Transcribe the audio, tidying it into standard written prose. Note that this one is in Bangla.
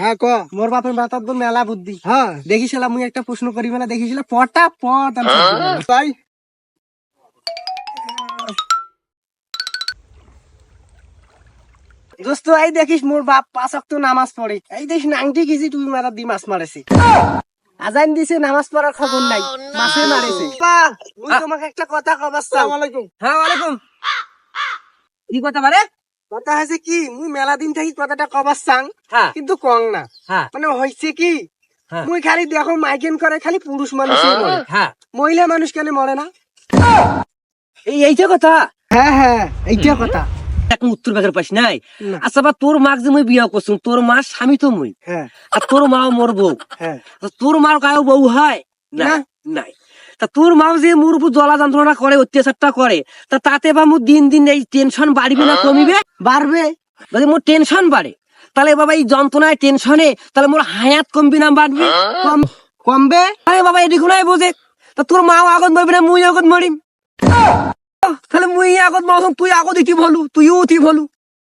হ্যাঁ ক মোর বাপের মাথার তো মেলা বুদ্ধি। হ্যাঁ দেখিছিলাম মুই একটা প্রশ্ন করি মানে দেখিছিলাম পটা পট তাই দোস্ত এই দেখিস মোর বাপ 5 ওয়াক্ত নামাজ পড়ে, এই দেখিস নাংটি গেছি তুই মারা দি মাছ মারেছে, আজান দিছে নামাজ পড়ার খবর নাই, মাছে মারেছে। মুই তোমাকে একটা কথা কবার চাই। আসসালামু আলাইকুম। হ্যাঁ ওয়ালাইকুম। কি কথা বারে? কথা হয়েছে কি মুই মেলা দিন থাকি কথাটা কবার চাং, হ্যাঁ কিন্তু কং না। হ্যাঁ মানে হয়েছে কি হ্যাঁ। মুই খালি দেখো মাইকেন করে খালি পুরুষ মানুষই মরে, হ্যাঁ মহিলা মানুষ কেন মরে না? এইটা কথা হ্যাঁ হ্যাঁ এইটা কথা। এখন উত্তর বেকার পাইস নাই। না। আচ্ছা বা তোর মাক যে মুই বিয়া করছুম, তোর মা স্বামী তো মুই, হ্যাঁ আর তোর মাও মোর বউ। হ্যাঁ তা তোর মার গায়ে বউ হয় না? না। নাই। তা তোর মাও যে মোর উপর জ্বালা যন্ত্রণা করে, অত্যাচারটা করে, তা তাতে বা মোর দিন দিন এই টেনশন বাড়বে না কমিবে? বাড়বে। যদি মোর টেনশন বাড়ে তাহলে বাবা এই যন্ত্রণায় টেনশনে তাহলে মোর হায়াত কমবি না বাড়বে? কমবে। আরে বাবা এদিকে নাই বোঝে। তা তোর মাও আগত মরবি না মুই আগত মরিম? তাহলে মুই আগত মরম, তুই আগত ইতি বলু, তুইও ইতি বলু।